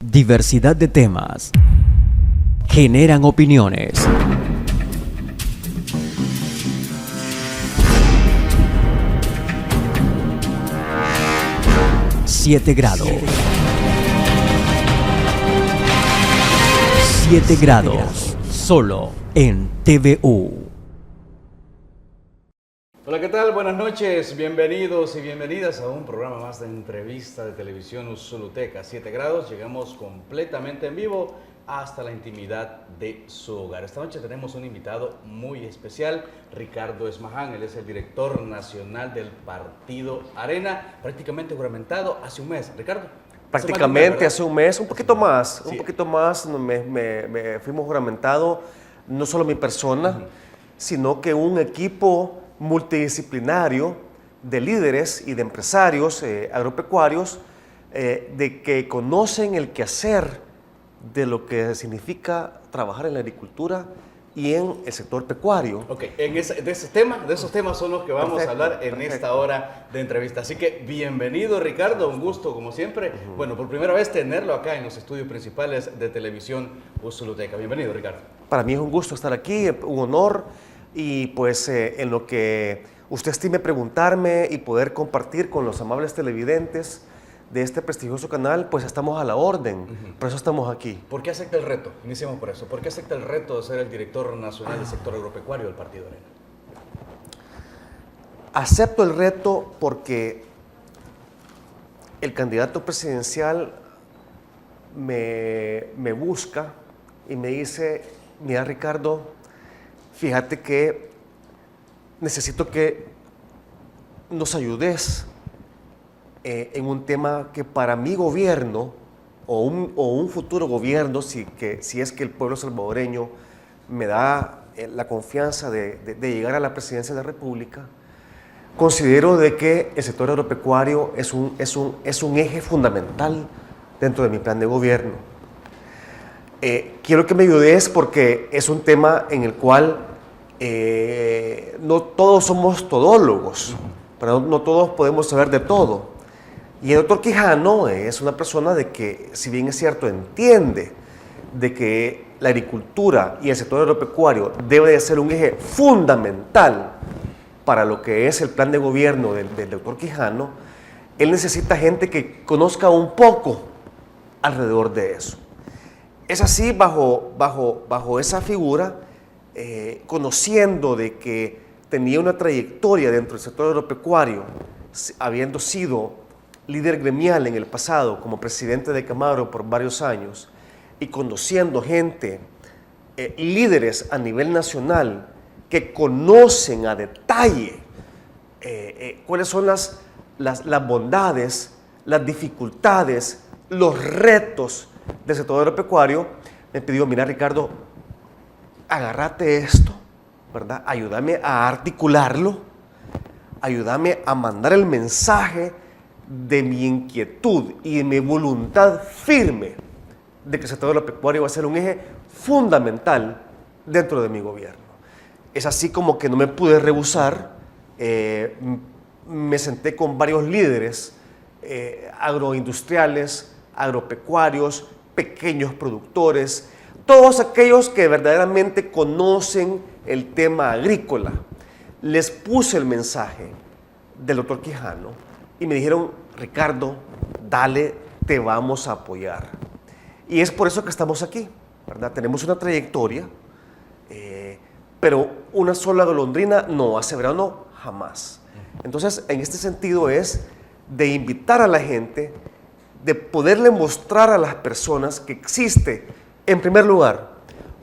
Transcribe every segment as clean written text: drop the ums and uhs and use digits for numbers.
Diversidad de temas generan opiniones. Siete grados. 7 grados. Solo en TVU. Hola, ¿qué tal? Buenas noches, bienvenidos y bienvenidas a un programa más de entrevista de televisión Usuluteka. 7 grados, llegamos completamente en vivo hasta la intimidad de su hogar. Esta noche tenemos un invitado muy especial, Ricardo Esmaján. Él es el director nacional del partido Arena, prácticamente juramentado hace un mes. Ricardo. Prácticamente hace un mes, un poquito más, Sí. me fuimos juramentado, no solo mi persona, sino que un equipo multidisciplinario de líderes y de empresarios agropecuarios de que conocen el quehacer de lo que significa trabajar en la agricultura y en el sector pecuario. Ok, de esos temas son los que vamos a hablar en esta hora de entrevista. Así que bienvenido, Ricardo, un gusto como siempre. Bueno, por primera vez tenerlo acá en los estudios principales de televisión Usuluteka. Bienvenido, Ricardo. Para mí es un gusto estar aquí, un honor, y pues en lo que usted estime preguntarme y poder compartir con los amables televidentes de este prestigioso canal, pues estamos a la orden. Por eso estamos aquí. ¿Por qué acepta el reto? Iniciemos por eso. ¿Por qué acepta el reto de ser el director nacional del sector agropecuario del Partido Arena? Acepto el reto porque el candidato presidencial me busca y me dice: mira, Ricardo, fíjate que necesito que nos ayudes en un tema que para mi gobierno o un futuro gobierno, si es que el pueblo salvadoreño me da la confianza de llegar a la presidencia de la República, considero de que el sector agropecuario es un eje fundamental dentro de mi plan de gobierno. Quiero que me ayudes porque es un tema en el cual no todos somos todólogos, pero no todos podemos saber de todo. Y el doctor Quijano es una persona de que, si bien es cierto, entiende de que la agricultura y el sector agropecuario debe de ser un eje fundamental para lo que es el plan de gobierno del doctor Quijano. Él necesita gente que conozca un poco alrededor de eso. Es así, bajo esa figura, conociendo de que tenía una trayectoria dentro del sector agropecuario, habiendo sido líder gremial en el pasado como presidente de Camagro por varios años, y conociendo gente, líderes a nivel nacional que conocen a detalle cuáles son las bondades, las dificultades, los retos del sector agropecuario, me pidió: mira, Ricardo, agárrate esto, ¿verdad? Ayúdame a articularlo, ayúdame a mandar el mensaje de mi inquietud y de mi voluntad firme de que el sector agropecuario va a ser un eje fundamental dentro de mi gobierno. Es así como que no me pude rehusar. Me senté con varios líderes agroindustriales, agropecuarios, pequeños productores, todos aquellos que verdaderamente conocen el tema agrícola. Les puse el mensaje del doctor Quijano y me dijeron: Ricardo, dale, te vamos a apoyar. Y es por eso que estamos aquí, ¿verdad? Tenemos una trayectoria, pero una sola golondrina no hace verano jamás. Entonces, en este sentido es de invitar a la gente, de poderle mostrar a las personas que existe, en primer lugar,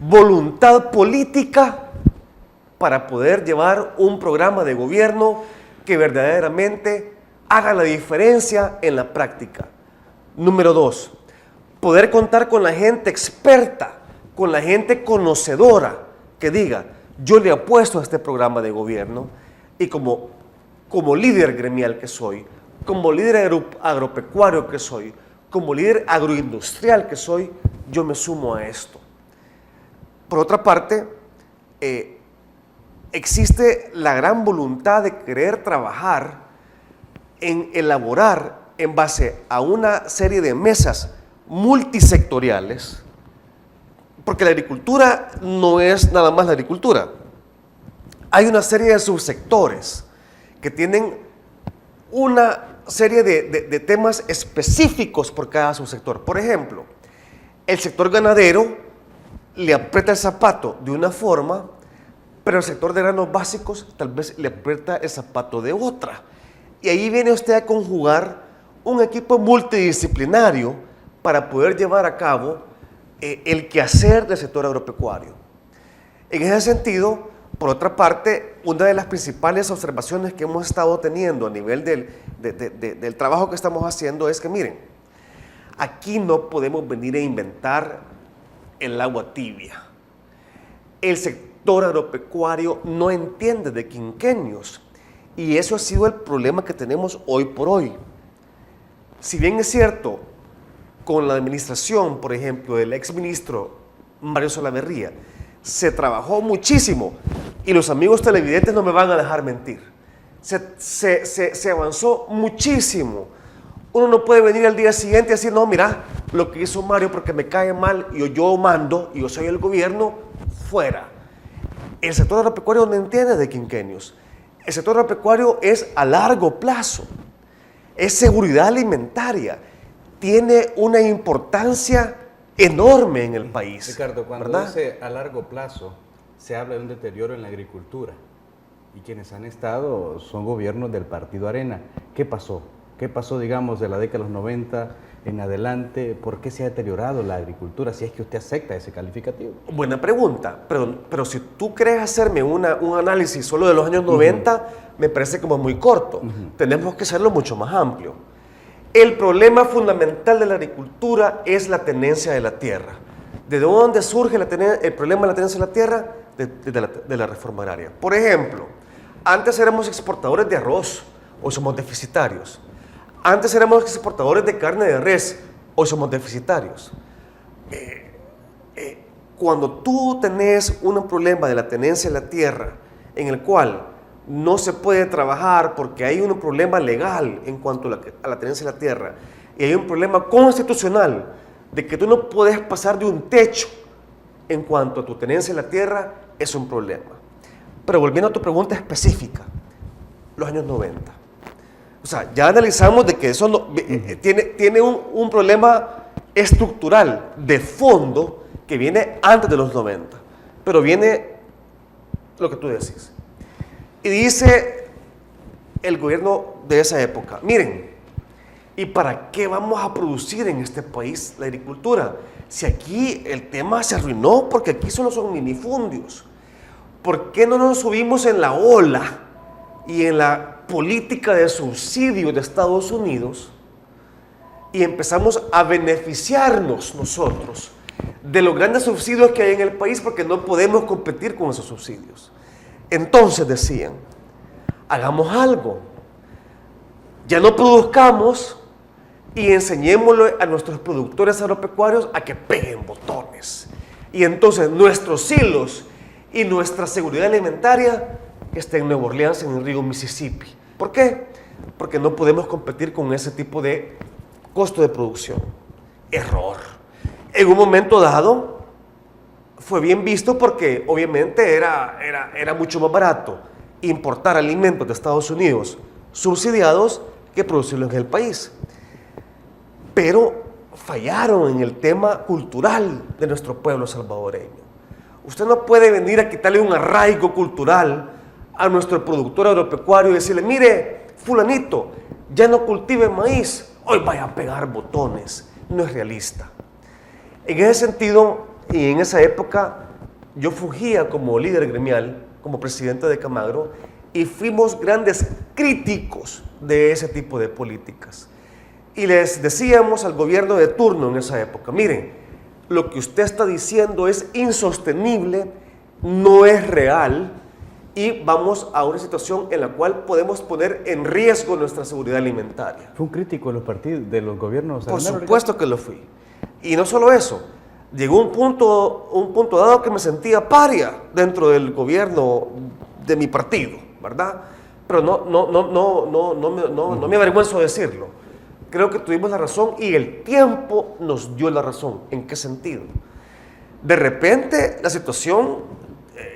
voluntad política para poder llevar un programa de gobierno que verdaderamente haga la diferencia en la práctica. Número 2, poder contar con la gente experta, con la gente conocedora, que diga: yo le apuesto a este programa de gobierno, y como líder gremial que soy, como líder agropecuario que soy, como líder agroindustrial que soy, yo me sumo a esto. Por otra parte, existe la gran voluntad de querer trabajar en elaborar, en base a una serie de mesas multisectoriales, porque la agricultura no es nada más la agricultura. Hay una serie de subsectores que tienen una serie de temas específicos por cada subsector. Por ejemplo, el sector ganadero le aprieta el zapato de una forma, pero el sector de granos básicos tal vez le aprieta el zapato de otra. Y ahí viene usted a conjugar un equipo multidisciplinario para poder llevar a cabo el quehacer del sector agropecuario. En ese sentido, por otra parte, una de las principales observaciones que hemos estado teniendo a nivel del trabajo que estamos haciendo es que, miren, aquí no podemos venir a inventar el agua tibia. El sector agropecuario no entiende de quinquenios y eso ha sido el problema que tenemos hoy por hoy. Si bien es cierto, con la administración, por ejemplo, del exministro Mario Salaverría, se trabajó muchísimo y los amigos televidentes no me van a dejar mentir. Se avanzó muchísimo. Uno no puede venir al día siguiente y decir, no, mira, lo que hizo Mario porque me cae mal y yo mando y yo soy el gobierno, fuera. El sector agropecuario no entiende de quinquenios. El sector agropecuario es a largo plazo, es seguridad alimentaria, tiene una importancia enorme en el país. Ricardo, cuando ¿verdad? dice a largo plazo, se habla de un deterioro en la agricultura. Y quienes han estado son gobiernos del Partido Arena. ¿Qué pasó? ¿Qué pasó, digamos, de la década de los 90 en adelante? ¿Por qué se ha deteriorado la agricultura, si es que usted acepta ese calificativo? Buena pregunta, pero si tú quieres hacerme un análisis solo de los años 90, me parece como muy corto. Tenemos que hacerlo mucho más amplio. El problema fundamental de la agricultura es la tenencia de la tierra. ¿De dónde surge el problema de la tenencia de la tierra? De la reforma agraria. Por ejemplo, antes éramos exportadores de arroz, hoy somos deficitarios. Antes éramos exportadores de carne de res, hoy somos deficitarios. Cuando tú tenés un problema de la tenencia de la tierra, en el cual no se puede trabajar porque hay un problema legal en cuanto a la tenencia de la tierra, y hay un problema constitucional de que tú no puedes pasar de un techo en cuanto a tu tenencia de la tierra, es un problema. Pero volviendo a tu pregunta específica, los años 90. O sea, ya analizamos de que eso tiene un problema estructural de fondo que viene antes de los 90, pero viene lo que tú decís. Y dice el gobierno de esa época, miren, ¿y para qué vamos a producir en este país la agricultura? Si aquí el tema se arruinó porque aquí solo son minifundios. ¿Por qué no nos subimos en la ola y en la política de subsidios de Estados Unidos y empezamos a beneficiarnos nosotros de los grandes subsidios que hay en el país porque no podemos competir con esos subsidios? Entonces decían, hagamos algo, ya no produzcamos y enseñémosle a nuestros productores agropecuarios a que peguen botones. Y entonces nuestros silos y nuestra seguridad alimentaria está en Nueva Orleans, en el río Mississippi. ¿Por qué? Porque no podemos competir con ese tipo de costo de producción. Error. En un momento dado fue bien visto porque obviamente era mucho más barato importar alimentos de Estados Unidos subsidiados que producirlos en el país. Pero fallaron en el tema cultural de nuestro pueblo salvadoreño. Usted no puede venir a quitarle un arraigo cultural a nuestro productor agropecuario y decirle, mire, fulanito, ya no cultive maíz, hoy vaya a pegar botones. No es realista. En ese sentido, y en esa época, yo fungía como líder gremial, como presidente de Camagro, y fuimos grandes críticos de ese tipo de políticas. Y les decíamos al gobierno de turno en esa época, miren, lo que usted está diciendo es insostenible, no es real, y vamos a una situación en la cual podemos poner en riesgo nuestra seguridad alimentaria. ¿Fue un crítico de los partidos, de los gobiernos? Por supuesto que lo fui. Y no solo eso, llegó un punto dado que me sentía paria dentro del gobierno de mi partido, ¿verdad? Pero no me avergüenzo de decirlo. creo que tuvimos la razón y el tiempo nos dio la razón. ¿En qué sentido? De repente la situación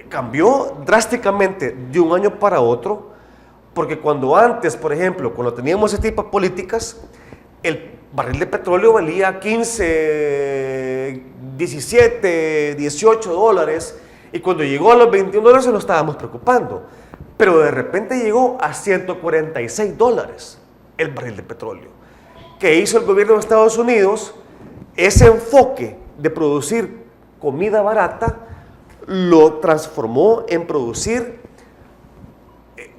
cambió drásticamente de un año para otro, porque cuando antes, por ejemplo, cuando teníamos ese tipo de políticas, el barril de petróleo valía 15, 17, 18 dólares, y cuando llegó a los 21 dólares nos estábamos preocupando. Pero de repente llegó a 146 dólares el barril de petróleo. ¿Qué hizo el gobierno de Estados Unidos? Ese enfoque de producir comida barata lo transformó en producir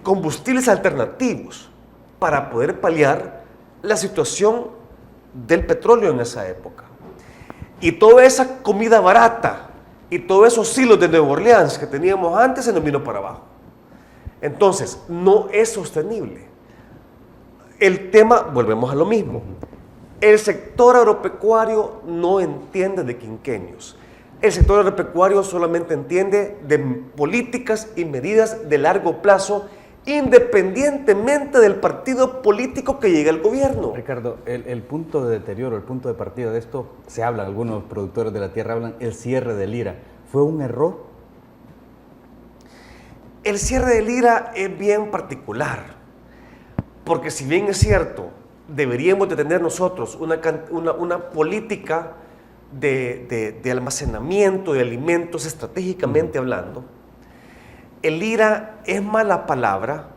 combustibles alternativos para poder paliar la situación del petróleo en esa época. Y toda esa comida barata y todos esos hilos de Nueva Orleans que teníamos antes se nos vino para abajo. Entonces, no es sostenible. El tema, volvemos a lo mismo, el sector agropecuario no entiende de quinquenios. El sector agropecuario solamente entiende de políticas y medidas de largo plazo, independientemente del partido político que llegue al gobierno. Ricardo, el punto de deterioro, el punto de partida de esto, se habla, algunos productores de la tierra hablan, el cierre del IRA. ¿Fue un error? El cierre del IRA es bien particular, porque si bien es cierto, deberíamos de tener nosotros una política de almacenamiento de alimentos estratégicamente hablando, el IRA es mala palabra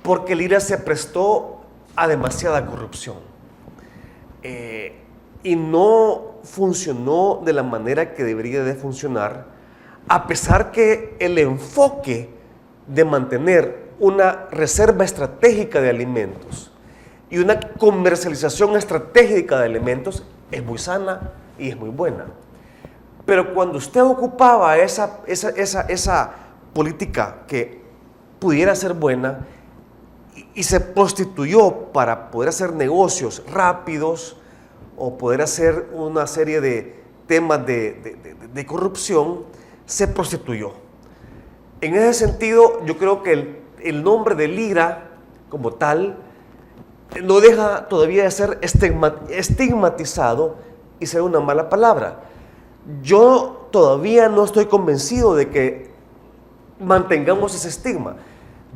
porque el IRA se prestó a demasiada corrupción y no funcionó de la manera que debería de funcionar, a pesar que el enfoque de mantener una reserva estratégica de alimentos y una comercialización estratégica de alimentos es muy sana y es muy buena. Pero cuando usted ocupaba esa política que pudiera ser buena y se prostituyó para poder hacer negocios rápidos o poder hacer una serie de temas de corrupción, se prostituyó. En ese sentido, yo creo que el nombre del IRA como tal no deja todavía de ser estigmatizado y ser una mala palabra. Yo todavía no estoy convencido de que mantengamos ese estigma.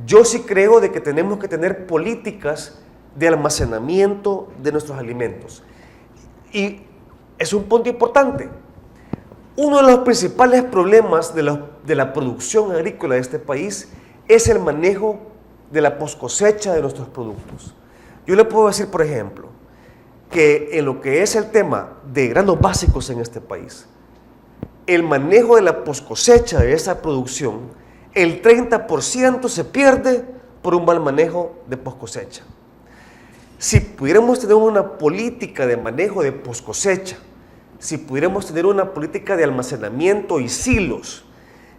Yo sí creo de que tenemos que tener políticas de almacenamiento de nuestros alimentos. Y es un punto importante. Uno de los principales problemas de la producción agrícola de este país es el manejo de la poscosecha de nuestros productos. Yo le puedo decir, por ejemplo, que en lo que es el tema de granos básicos en este país, el manejo de la poscosecha de esa producción, el 30% se pierde por un mal manejo de poscosecha. Si pudiéramos tener una política de manejo de poscosecha, si pudiéramos tener una política de almacenamiento y silos,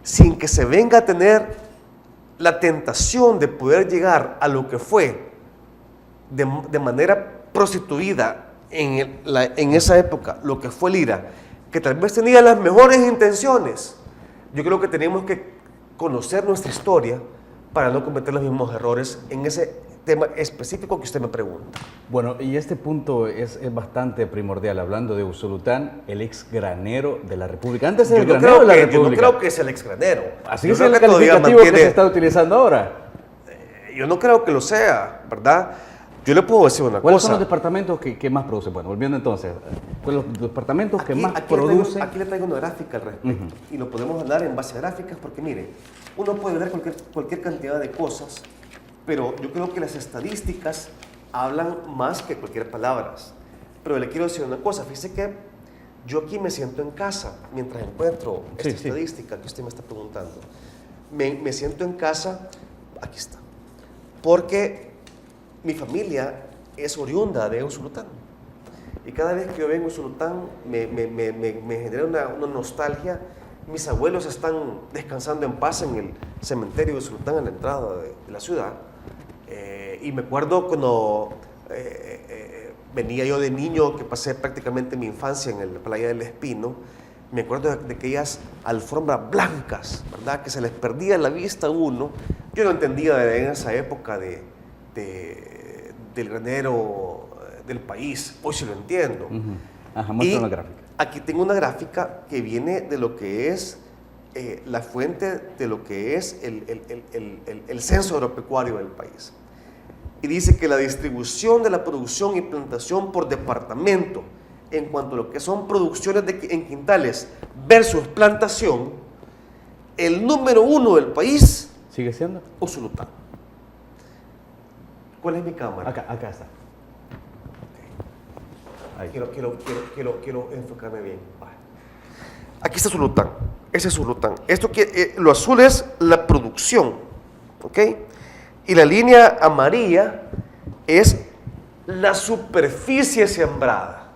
sin que se venga a tener la tentación de poder llegar a lo que fue de manera prostituida en esa época, lo que fue el IRA, que tal vez tenía las mejores intenciones, yo creo que tenemos que conocer nuestra historia para no cometer los mismos errores en ese tema específico que usted me pregunta. Bueno, y este punto es bastante primordial, hablando de Usulután, el ex granero de la República. Antes era el granero de la República. Yo no creo que es el ex granero. Así es el calificativo que se está utilizando ahora. Yo no creo que lo sea, ¿verdad? Yo le puedo decir una cosa. ¿Cuáles son los departamentos que más producen? Bueno, volviendo entonces, ¿cuáles son los departamentos que más producen? Aquí le traigo una gráfica al respecto. Y lo podemos hablar en base a gráficas porque, mire, uno puede ver cualquier cantidad de cosas, pero yo creo que las estadísticas hablan más que cualquier palabra. Pero le quiero decir una cosa, fíjese que yo aquí me siento en casa mientras encuentro esta estadística que usted me está preguntando. Me siento en casa, aquí está, porque mi familia es oriunda de Usulután. Y cada vez que yo vengo a Usulután me genera una nostalgia. Mis abuelos están descansando en paz en el cementerio de Usulután, en la entrada de la ciudad. Y me acuerdo cuando venía yo de niño, que pasé prácticamente mi infancia en la playa del Espino, me acuerdo de aquellas alfombras blancas, ¿verdad? Que se les perdía la vista a uno. Yo no entendía en esa época del granero del país. Hoy sí lo entiendo. Ajá, muestra Y una gráfica. aquí tengo una gráfica que viene de lo que es la fuente de lo que es el censo agropecuario del país. Y dice que la distribución de la producción y plantación por departamento en cuanto a lo que son producciones en quintales versus plantación, el número 1 del país, ¿Sigue siendo? Usulután. ¿Cuál es mi cámara? Acá está. Ahí. Quiero enfocarme bien. Vale. Aquí está Usulután. Ese es Usulután. Lo azul es la producción, ¿ok? Y la línea amarilla es la superficie sembrada.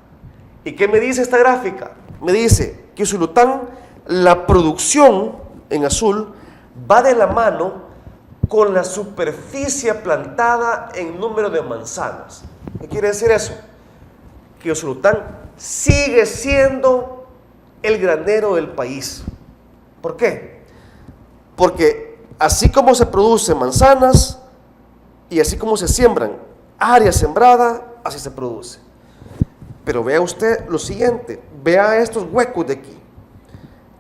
¿Y qué me dice esta gráfica? Me dice que Usulután, la producción en azul, va de la mano con la superficie plantada en número de manzanas. ¿Qué quiere decir eso? Que Usulután sigue siendo el granero del país. ¿Por qué? Porque así como se producen manzanas y así como se siembran área sembrada, así se produce. Pero vea usted lo siguiente, vea estos huecos de aquí.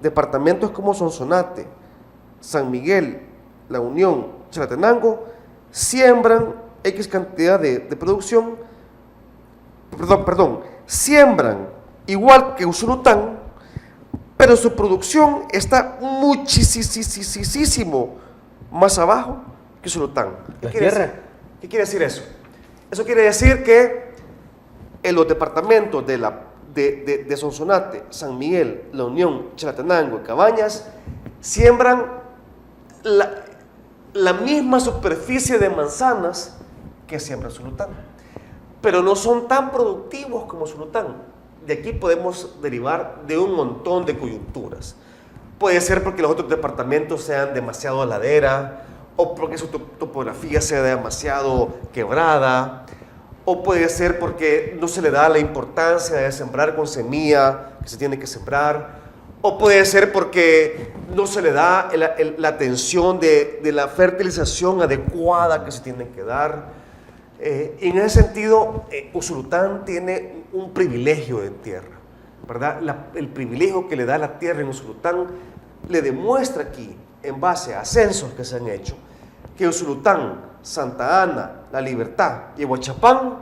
Departamentos como Sonsonate, San Miguel, La Unión, Chalatenango, siembran X cantidad de producción, siembran igual que Usulután, pero su producción está muchísimo más abajo que Usulután. ¿Qué quiere decir eso? Eso quiere decir que en los departamentos de Sonsonate, San Miguel, La Unión, Chalatenango y Cabañas siembran la misma superficie de manzanas que siembra Usulután, pero no son tan productivos como Usulután. De aquí podemos derivar de un montón de coyunturas. Puede ser porque los otros departamentos sean demasiado ladera, o porque su topografía sea demasiado quebrada, o puede ser porque no se le da la importancia de sembrar con semilla que se tiene que sembrar, o puede ser porque no se le da la atención de la fertilización adecuada que se tiene que dar. En ese sentido, Usulután tiene un privilegio de tierra, ¿verdad? El privilegio que le da la tierra en Usulután le demuestra aquí, en base a censos que se han hecho, que Usulután, Santa Ana, La Libertad y Huachapán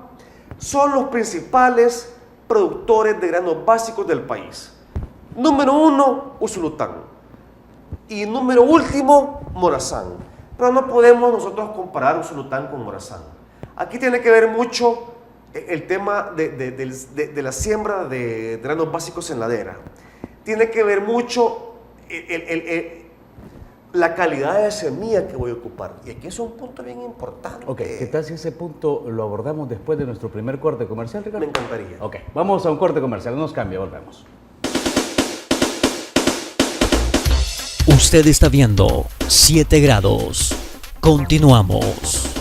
son los principales productores de granos básicos del país. Número 1, Usulután. Y número último, Morazán. Pero no podemos nosotros comparar Usulután con Morazán. Aquí tiene que ver mucho el tema de la siembra de granos básicos en ladera. Tiene que ver mucho la calidad de semilla que voy a ocupar. Y aquí es un punto bien importante. Ok, ¿qué tal si ese punto lo abordamos después de nuestro primer corte comercial, Ricardo? Me encantaría. Ok, vamos a un corte comercial, no nos cambia, volvemos. Usted está viendo 7 grados. Continuamos.